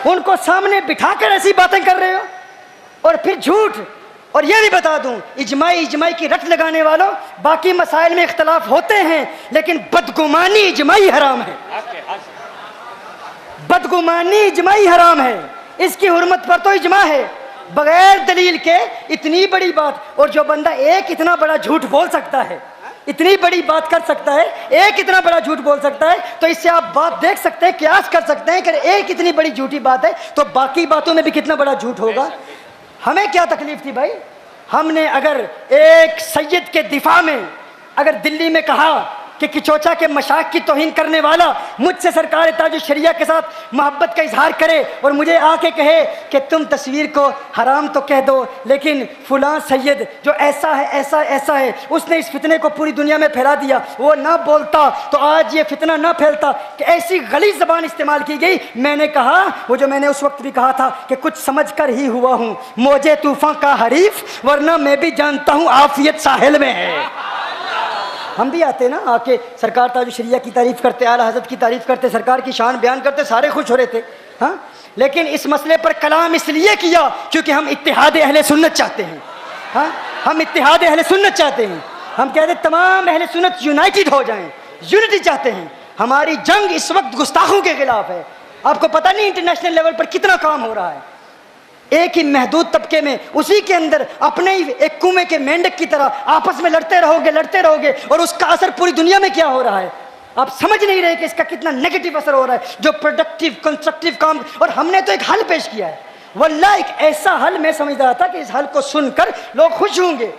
ان کو سامنے بٹھا کر ایسی باتیں کر رہے ہو، اور پھر جھوٹ۔ اور یہ بھی بتا دوں، اجماعی کی رٹ لگانے والوں، باقی مسائل میں اختلاف ہوتے ہیں لیکن بدگمانی اجماعی حرام ہے، بدگمانی اجماعی حرام ہے، اس کی حرمت پر تو اجماع ہے۔ بغیر دلیل کے اتنی بڑی بات، اور جو بندہ ایک اتنا بڑا جھوٹ بول سکتا ہے، اتنی بڑی بات کر سکتا ہے، ایک اتنا بڑا جھوٹ بول سکتا ہے، تو اس سے آپ بات دیکھ سکتے ہیں، قیاس کر سکتے ہیں کہ ایک اتنی بڑی جھوٹی بات ہے تو باقی باتوں میں بھی کتنا بڑا جھوٹ ہوگا۔ ہمیں کیا تکلیف تھی بھائی؟ ہم نے اگر ایک سید کے دفاع میں اگر دلی میں کہا کہ کچوچا کے مشائخ کی توہین کرنے والا مجھ سے سرکار تاج الشریعہ کے ساتھ محبت کا اظہار کرے اور مجھے آ کے کہے کہ تم تصویر کو حرام تو کہہ دو لیکن فلاں سید جو ایسا ہے ایسا ایسا ہے، اس نے اس فتنے کو پوری دنیا میں پھیلا دیا، وہ نہ بولتا تو آج یہ فتنہ نہ پھیلتا، کہ ایسی غلیظ زبان استعمال کی گئی۔ میں نے کہا، وہ جو میں نے اس وقت بھی کہا تھا کہ کچھ سمجھ کر ہی ہوا ہوں موجے طوفان کا حریف، ورنہ میں بھی جانتا ہوں عافیت ساحل میں ہے۔ ہم بھی آتے نا، آ کے سرکار تاج الشریعہ کی تعریف کرتے، اعلیٰ حضرت کی تعریف کرتے، سرکار کی شان بیان کرتے، سارے خوش ہو رہے تھے، ہاں۔ لیکن اس مسئلے پر کلام اس لیے کیا کیونکہ ہم اتحاد اہل سنت چاہتے ہیں، ہاں، ہم اتحاد اہل سنت چاہتے ہیں۔ ہم کہتے ہیں تمام اہل سنت یونائٹڈ ہو جائیں، یونٹی چاہتے ہیں۔ ہماری جنگ اس وقت گستاخوں کے خلاف ہے۔ آپ کو پتہ نہیں انٹرنیشنل لیول پر کتنا کام ہو رہا ہے، ایک ہی محدود طبقے میں، اسی کے اندر اپنے ہی ایک کنویں کے مینڈک کی طرح آپس میں لڑتے رہو گے، اور اس کا اثر پوری دنیا میں کیا ہو رہا ہے آپ سمجھ نہیں رہے کہ اس کا کتنا نیگیٹو اثر ہو رہا ہے، جو پروڈکٹیو کنسٹرکٹیو کام۔ اور ہم نے تو ایک حل پیش کیا ہے، واللہ ایک ایسا حل میں سمجھ رہا تھا کہ اس حل کو سن کر لوگ خوش ہوں گے،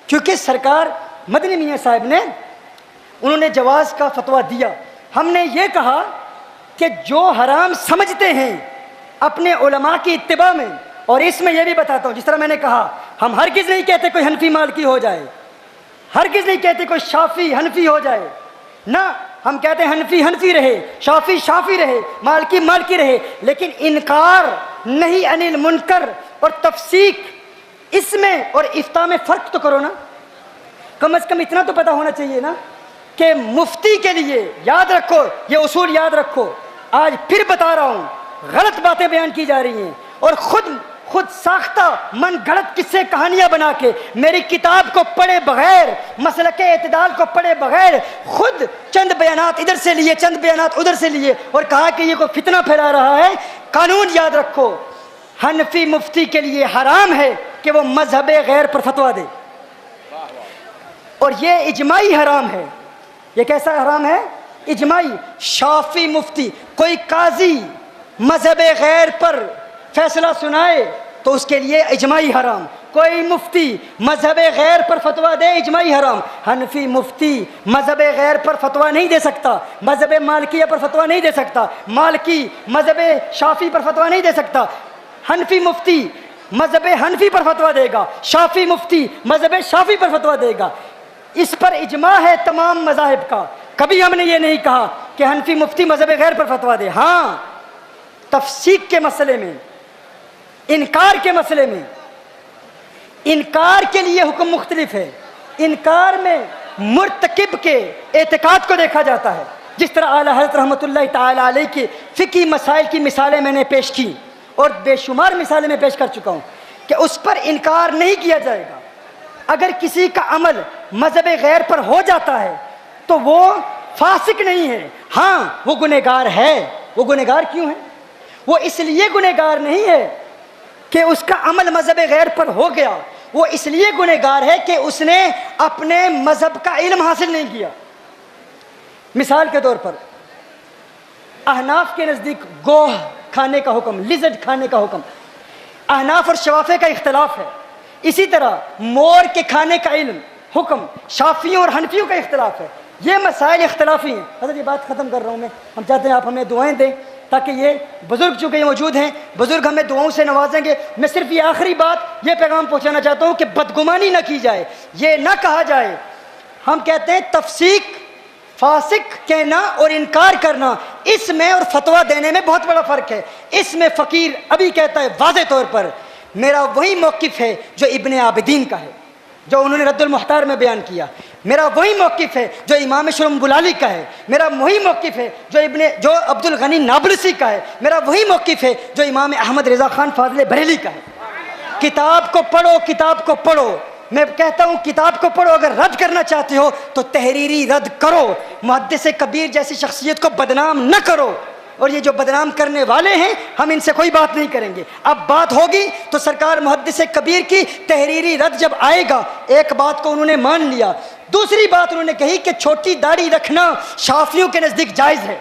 کیونکہ سرکار مدنی میاں صاحب نے انہوں نے جواز کا فتویٰ دیا۔ ہم نے یہ کہا کہ جو حرام سمجھتے ہیں اپنے علماء کی اتباع میں، اور اس میں یہ بھی بتاتا ہوں، جس طرح میں نے کہا ہم ہرگز نہیں کہتے کوئی حنفی مالکی ہو جائے، ہرگز نہیں کہتے کوئی شافی حنفی ہو جائے، نہ، ہم کہتے ہیں حنفی رہے، شافی رہے، مالکی رہے، لیکن انکار نہیں انل منکر اور تفسیق، اس میں اور افتاء میں فرق تو کرو نا۔ کم از کم اتنا تو پتہ ہونا چاہیے نا کہ مفتی کے لیے، یاد رکھو یہ اصول یاد رکھو، آج پھر بتا رہا ہوں، غلط باتیں بیان کی جا رہی ہیں اور خود ساختہ من گھڑت قصے کہانیاں بنا کے میری کتاب کو پڑھے بغیر، مسلک اعتدال کو پڑھے بغیر، خود چند بیانات ادھر سے لیے، چند بیانات ادھر سے لیے، اور کہا کہ یہ کوئی فتنہ پھیلا رہا ہے۔ قانون یاد رکھو، حنفی مفتی کے لیے حرام ہے کہ وہ مذہب غیر پر فتویٰ دے، اور یہ اجماعی حرام ہے۔ یہ کیسا حرام ہے؟ اجماعی۔ شافی مفتی، کوئی قاضی مذہب غیر پر فیصلہ سنائے تو اس کے لیے اجماعی حرام، کوئی مفتی مذہب غیر پر فتویٰ دے اجماعی حرام۔ حنفی مفتی مذہب غیر پر فتویٰ نہیں دے سکتا، مذہب مالکیہ پر فتویٰ نہیں دے سکتا، مالکی مذہب شافی پر فتویٰ نہیں دے سکتا۔ حنفی مفتی مذہب حنفی پر فتویٰ دے گا، شافی مفتی مذہب شافی پر فتویٰ دے گا۔ اس پر اجماع ہے تمام مذاہب کا۔ کبھی ہم نے یہ نہیں کہا کہ حنفی مفتی مذہب غیر پر فتویٰ دے۔ ہاں، تفسیق کے مسئلے میں، انکار کے مسئلے میں، انکار کے لیے حکم مختلف ہے۔ انکار میں مرتکب کے اعتقاد کو دیکھا جاتا ہے، جس طرح اعلیٰ حضرت رحمۃ اللہ تعالیٰ علیہ کے فقہی مسائل کی مثالیں میں نے پیش کی، اور بے شمار مثالیں میں پیش کر چکا ہوں کہ اس پر انکار نہیں کیا جائے گا۔ اگر کسی کا عمل مذہب غیر پر ہو جاتا ہے تو وہ فاسق نہیں ہے، ہاں وہ گنہگار ہے۔ وہ گنہگار کیوں ہے؟ وہ اس لیے گنہگار نہیں ہے کہ اس کا عمل مذہب غیر پر ہو گیا، وہ اس لیے گنہگار ہے کہ اس نے اپنے مذہب کا علم حاصل نہیں کیا۔ مثال کے طور پر احناف کے نزدیک گوہ کھانے کا حکم، لزرڈ کھانے کا حکم، احناف اور شوافے کا اختلاف ہے۔ اسی طرح مور کے کھانے کا علم حکم شافیوں اور حنفیوں کا اختلاف ہے۔ یہ مسائل اختلافی ہیں۔ حضرت یہ بات ختم کر رہا ہوں میں، ہم چاہتے ہیں آپ ہمیں دعائیں دیں تاکہ یہ بزرگ چونکہ یہ موجود ہیں، بزرگ ہمیں دعاؤں سے نوازیں گے۔ میں صرف یہ آخری بات، یہ پیغام پہنچانا چاہتا ہوں کہ بدگمانی نہ کی جائے، یہ نہ کہا جائے۔ ہم کہتے ہیں تفسیق، فاسق کہنا اور انکار کرنا، اس میں اور فتویٰ دینے میں بہت بڑا فرق ہے۔ اس میں فقیر ابھی کہتا ہے واضح طور پر میرا وہی موقف ہے جو ابن عابدین کا ہے، جو انہوں نے رد المحتار میں بیان کیا۔ میرا وہی موقف ہے جو امام شرم بلالی کا ہے، میرا وہی موقف ہے جو عبد الغنی نابلسی کا ہے، میرا وہی موقف ہے جو امام احمد رضا خان فاضل بریلی کا ہے۔ کتاب کو پڑھو، کتاب کو پڑھو، میں کہتا ہوں کتاب کو پڑھو، اگر رد کرنا چاہتے ہو تو تحریری رد کرو، محدث کبیر جیسی شخصیت کو بدنام نہ کرو، اور یہ جو بدنام کرنے والے ہیں ہم ان سے کوئی بات نہیں کریں گے۔ اب بات ہوگی تو سرکار محدث کبیر کی تحریری رد جب آئے گا، ایک بات کو انہوں نے مان لیا، دوسری بات انہوں نے کہی کہ چھوٹی داڑھی رکھنا شافعیوں کے نزدیک جائز ہے۔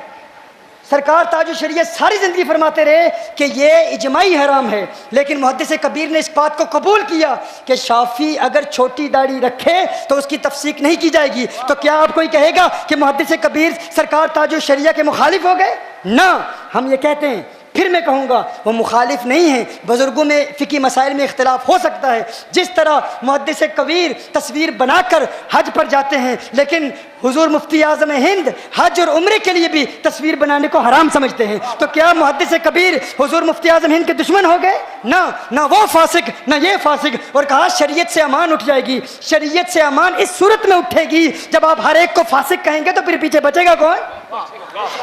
سرکار تاج الشریعت ساری زندگی فرماتے رہے کہ یہ اجماعی حرام ہے، لیکن محدث کبیر نے اس بات کو قبول کیا کہ شافعی اگر چھوٹی داڑھی رکھے تو اس کی تفسیق نہیں کی جائے گی۔ تو کیا آپ کوئی کہے گا کہ محدث کبیر سرکار تاج الشریعت کے مخالف ہو گئے؟ نہ، ہم یہ کہتے ہیں، پھر میں کہوں گا وہ مخالف نہیں ہیں، بزرگوں میں فقہی مسائل میں اختلاف ہو سکتا ہے، جس طرح محدث کبیر تصویر بنا کر حج پر جاتے ہیں، لیکن حضور مفتی اعظم ہند حج اور عمرے کے لیے بھی تصویر بنانے کو حرام سمجھتے ہیں۔ تو کیا محدث کبیر حضور مفتی اعظم ہند کے دشمن ہو گئے؟ نہ وہ فاسق نہ یہ فاسق، اور کہا شریعت سے امان اٹھ جائے گی۔ شریعت سے امان اس صورت میں اٹھے گی جب آپ ہر ایک کو فاسق کہیں گے تو پھر پیچھے بچے گا کون؟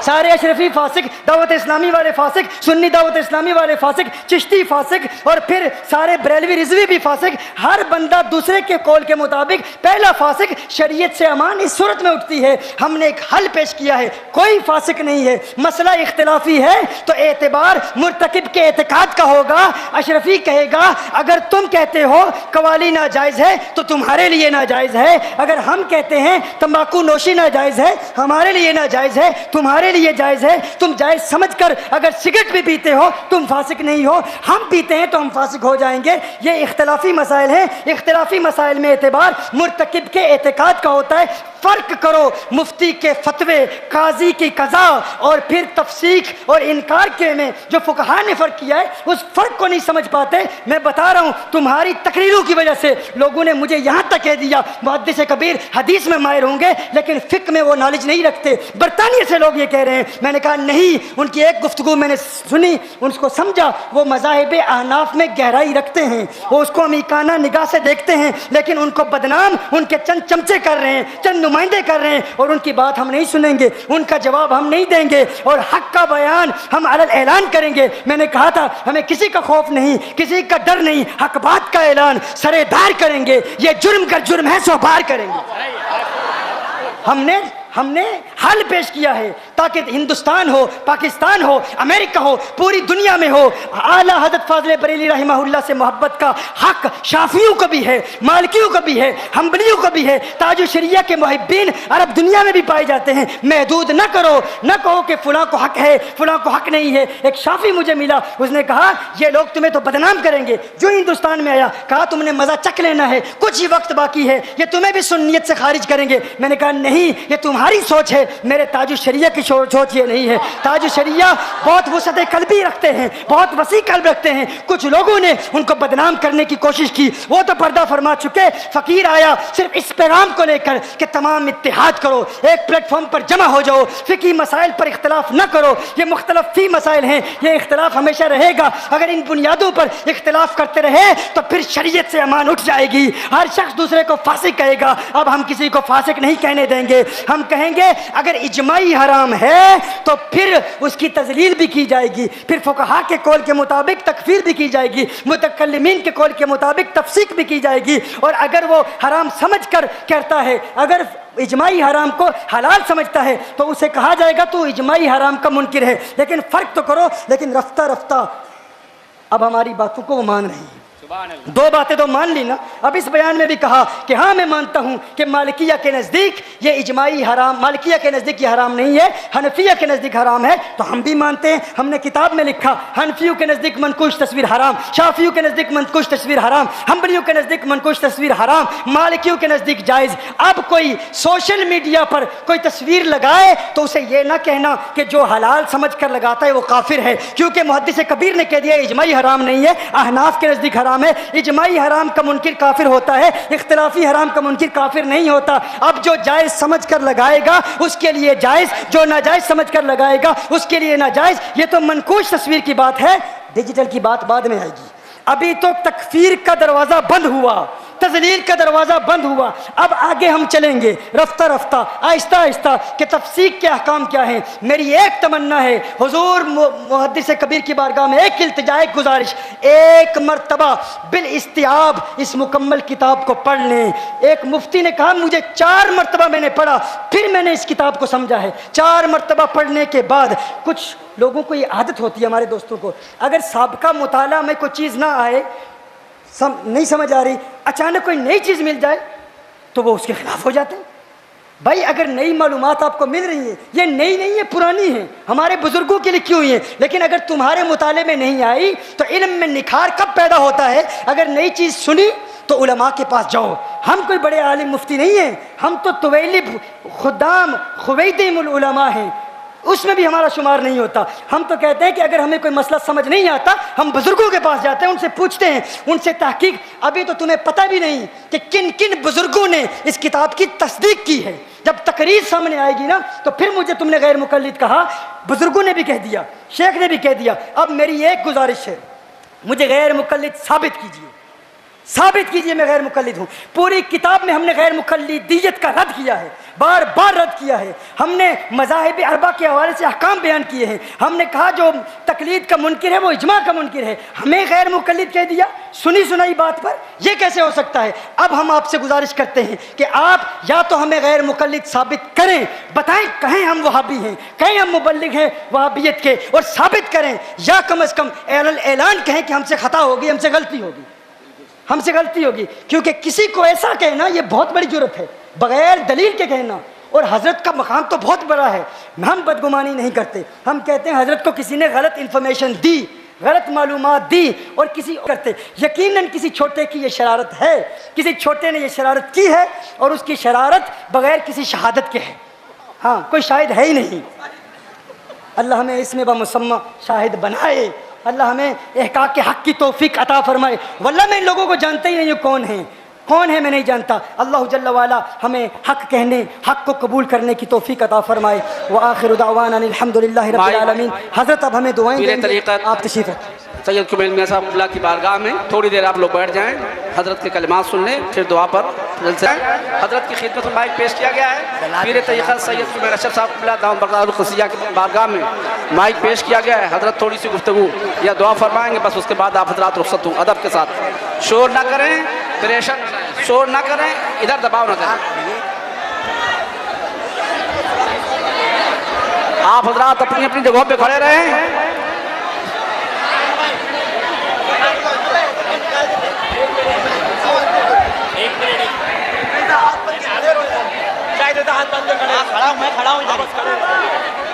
سارے اشرفی فاسق، دعوت اسلامی والے فاسق، سنی دعوت اسلامی والے فاسق، چشتی فاسق، اور پھر سارے بریلوی رضوی بھی فاسق، ہر بندہ دوسرے کے قول کے مطابق پہلا فاسق۔ شریعت سے امان اس صورت میں اٹھتی ہے۔ ہم نے ایک حل پیش کیا ہے، کوئی فاسق نہیں ہے، مسئلہ اختلافی ہے تو اعتبار مرتکب کے اعتقاد کا ہوگا۔ اشرفی کہے گا اگر تم کہتے ہو قوالی ناجائز ہے تو تمہارے لیے ناجائز ہے، اگر ہم کہتے ہیں تمباکو نوشی ناجائز ہے ہمارے لیے ناجائز ہے، تمہارے لیے جائز ہے۔ تم جائز سمجھ کر اگر سگریٹ بھی پیتے ہو تم فاسق نہیں ہو، ہم پیتے ہیں تو ہم فاسق ہو جائیں گے۔ یہ اختلافی مسائل ہیں، اختلافی مسائل میں اعتبار مرتکب کے اعتقاد کا ہوتا ہے۔ فرق کرو مفتی کے فتوے، قاضی کی قضا اور پھر تفسیق اور انکار کے میں جو فقہا نے فرق کیا ہے، اس فرق کو نہیں سمجھ پاتے۔ میں بتا رہا ہوں تمہاری تقریروں کی وجہ سے لوگوں نے مجھے یہاں تک کہہ دیا محدث کبیر حدیث میں ماہر ہوں گے لیکن فقہ میں وہ نالج نہیں رکھتے۔ برطانیہ سے لوگ یہ کہہ رہے ہیں، میں نے کہا نہیں، ان کی ایک گفتگو میں نے سنی، ان کو سمجھا، وہ مذاہب احناف میں گہرائی رکھتے ہیں، وہ اس کو امیکانہ نگاہ سے دیکھتے ہیں، لیکن ان کو بدنام ان کے چند چمچے کر رہے ہیں، چند نمائندے کر رہے ہیں، اور ان کی بات ہم نہیں سنیں گے، ان کا جواب ہم نہیں دیں گے، اور حق کا بیان ہم علی اعلان کریں گے۔ میں نے کہا تھا ہمیں کسی کا خوف نہیں، کسی کا ڈر نہیں، حق بات کا اعلان سرے دار کریں گے، یہ جرم کا جرم ہے سو بار کریں گے۔ ہم نے حل پیش کیا ہے تاکہ ہندوستان ہو، پاکستان ہو، امریکہ ہو، پوری دنیا میں ہو، اعلیٰ حضرت فاضل بریلی رحمہ اللہ سے محبت کا حق شافعیوں کو بھی ہے، مالکیوں کو بھی ہے، حنبلیوں کو بھی ہے، تاج الشریعہ کے محبین عرب دنیا میں بھی پائے جاتے ہیں۔ محدود نہ کرو، نہ کہو کہ فلاں کو حق ہے فلاں کو حق نہیں ہے۔ ایک شافعی مجھے ملا، اس نے کہا یہ لوگ تمہیں تو بدنام کریں گے، جو ہندوستان میں آیا کہا تم نے مزہ چکھ لینا ہے، کچھ ہی وقت باقی ہے، یہ تمہیں بھی سنیت سے خارج کریں گے۔ میں نے کہا نہیں، یہ تمہاری سوچ ہے، میرے تاج الشریعہ کی سوچ یہ نہیں ہے۔ تاج الشریعہ بہت وسعت قلبی رکھتے ہیں، بہت وسیع قلب رکھتے ہیں۔ کچھ لوگوں نے ان کو بدنام کرنے کی کوشش کی، وہ تو پردہ فرما چکے۔ فقیر آیا صرف اس پیغام کو لے کر کہ تمام اتحاد کرو، ایک پلیٹ فارم پر جمع ہو جاؤ، فقہی مسائل پر اختلاف نہ کرو، یہ مختلف فی مسائل ہیں، یہ اختلاف ہمیشہ رہے گا، اگر ان بنیادوں پر اختلاف کرتے رہے تو پھر شریعت سے امان اٹھ جائے گی، ہر شخص دوسرے کو فاسق کہے گا۔ اب ہم کسی کو فاسق نہیں کہنے دیں گے، ہم کہیں گے اگر اجماعی حرام ہے تو پھر اس کی تذلیل بھی کی جائے گی، پھر فقہا کے قول کے مطابق تکفیر بھی کی جائے گی، متکلمین کے قول کے مطابق تفسیق بھی کی جائے گی، اور اگر وہ حرام سمجھ کر کرتا ہے، اگر اجماعی حرام کو حلال سمجھتا ہے تو اسے کہا جائے گا تو اجماعی حرام کا منکر ہے۔ لیکن فرق تو کرو۔ لیکن رفتہ رفتہ اب ہماری باتوں کو وہ مان رہی ہیں، دو باتیں تو مان لی نا۔ اب اس بیان میں بھی کہا کہ ہاں میں مانتا ہوں کہ مالکیہ کے نزدیک یہ اجماعی حرام، مالکیہ کے نزدیک یہ حرام نہیں ہے، حنفیہ کے نزدیک حرام ہے، تو ہم بھی مانتے ہیں۔ ہم نے کتاب میں لکھا حنفیوں کے نزدیک منقوش تصویر حرام، شافعیوں کے نزدیک منقوش تصویر حرام، حنبلیوں کے نزدیک منقوش تصویر حرام، مالکیوں کے نزدیک جائز۔ اب کوئی سوشل میڈیا پر کوئی تصویر لگائے تو اسے یہ نہ کہنا کہ جو حلال سمجھ کر لگاتا ہے وہ کافر ہے، کیونکہ محدث کبیر نے کہہ دیا اجماعی حرام نہیں ہے، احناف کے نزدیک حرام ہے۔ اجماعی حرام کا منکر کافر ہوتا ہے، اختلافی حرام کا منکر کافر نہیں ہوتا۔ اب جو جائز سمجھ کر لگائے گا اس کے لیے جائز، جو ناجائز سمجھ کر لگائے گا اس کے لیے ناجائز۔ یہ تو منقوش تصویر کی بات ہے، ڈیجیٹل کی بات بعد میں آئے گی۔ ابھی تو تکفیر کا دروازہ بند ہوا، تذلیل کا دروازہ بند ہوا. اب آگے ہم چلیں گے رفتہ رفتہ آہستہ آہستہ کہ تفسیق کے احکام کیا ہیں. میری ایک تمنا ہے حضور محدث کبیر کی بارگاہ میں ایک التجا، ایک گزارش، ایک مرتبہ بالاستیعاب اس مکمل کتاب کو پڑھ لیں. ایک مفتی نے کہا مجھے 4 مرتبہ میں نے پڑھا پھر میں نے اس کتاب کو سمجھا ہے. 4 مرتبہ پڑھنے کے بعد کچھ لوگوں کو یہ عادت ہوتی ہے، ہمارے دوستوں کو، اگر سابقہ مطالعہ میں کوئی چیز نہ آئے، نہیں سمجھ آ رہی، اچانک کوئی نئی چیز مل جائے تو وہ اس کے خلاف ہو جاتے ہیں. بھائی اگر نئی معلومات آپ کو مل رہی ہیں، یہ نئی نہیں ہے، پرانی ہیں، ہمارے بزرگوں کے لکھی ہوئی ہیں، لیکن اگر تمہارے مطالعے میں نہیں آئی تو علم میں نکھار کب پیدا ہوتا ہے؟ اگر نئی چیز سنی تو علماء کے پاس جاؤ. ہم کوئی بڑے عالم مفتی نہیں ہیں، ہم تو طویلب خدام خویدم العلماء ہیں، اس میں بھی ہمارا شمار نہیں ہوتا. ہم تو کہتے ہیں کہ اگر ہمیں کوئی مسئلہ سمجھ نہیں آتا ہم بزرگوں کے پاس جاتے ہیں، ان سے پوچھتے ہیں، ان سے تحقیق. ابھی تو تمہیں پتہ بھی نہیں کہ کن کن بزرگوں نے اس کتاب کی تصدیق کی ہے. جب تقریر سامنے آئے گی نا تو پھر مجھے تم نے غیر مقلد کہا. بزرگوں نے بھی کہہ دیا، شیخ نے بھی کہہ دیا. اب میری ایک گزارش ہے، مجھے غیر مقلد ثابت کیجیے، ثابت کیجئے میں غیر مقلد ہوں. پوری کتاب میں ہم نے غیر مقلدیت کا رد کیا ہے، بار بار رد کیا ہے. ہم نے مذاہب اربعہ کے حوالے سے احکام بیان کیے ہیں. ہم نے کہا جو تقلید کا منکر ہے وہ اجماع کا منکر ہے، ہمیں غیر مقلد کہہ دیا سنی سنائی بات پر. یہ کیسے ہو سکتا ہے؟ اب ہم آپ سے گزارش کرتے ہیں کہ آپ یا تو ہمیں غیر مقلد ثابت کریں، بتائیں کہیں ہم وہابی ہیں، کہیں ہم مبلغ ہیں وہابیت کے، اور ثابت کریں، یا کم از کم اعلان کہیں کہ ہم سے خطا ہوگی، ہم سے غلطی ہوگی، ہم سے غلطی ہوگی. کیونکہ کسی کو ایسا کہنا یہ بہت بڑی جرت ہے، بغیر دلیل کے کہنا. اور حضرت کا مقام تو بہت بڑا ہے، ہم بدگمانی نہیں کرتے. ہم کہتے ہیں حضرت کو کسی نے غلط انفارمیشن دی، غلط معلومات دی، اور کسی کرتے یقیناً کسی چھوٹے کی یہ شرارت ہے، کسی چھوٹے نے یہ شرارت کی ہے، اور اس کی شرارت بغیر کسی شہادت کے ہے. ہاں کوئی شاہد ہے ہی نہیں. اللہ ہمیں اس میں بمسمى شاہد بنائے، اللہ ہمیں احقاق کے حق کی توفیق عطا فرمائے. واللہ میں ان لوگوں کو جانتا ہی نہیں ہوں کون ہیں، کون ہے میں نہیں جانتا. اللہ جل وعلا ہمیں حق کہنے، حق کو قبول کرنے کی توفیق عطا فرمائے. وآخر دعوانا الحمدللہ رب العالمین. حضرت اب ہمیں دعائیں دیں گے، آپ تشریف رکھیں. سید قبیل میاں صاحب اللہ کی بارگاہ میں تھوڑی دیر آپ لوگ بیٹھ جائیں، حضرت کے کلمات سن لیں، پھر دعا پر جلسہ. حضرت کی خدمت میں مائک پیش کیا گیا ہے. پیر طریقت سید قبیل اشرف صاحب اللہ دامت برقرار القدسیہ کی بارگاہ میں مائک پیش کیا گیا ہے. حضرت تھوڑی سی گفتگو یا دعا فرمائیں گے، بس اس کے بعد آپ حضرات رخصت ہوں. ادب کے ساتھ، شور نہ کریں، پریشان شور نہ کریں، ادھر دباؤ نہ کریں. آپ حضرات اپنی اپنی جگہوں پہ کھڑے رہیں. کھڑا ہوں میں، کھڑا ہوں.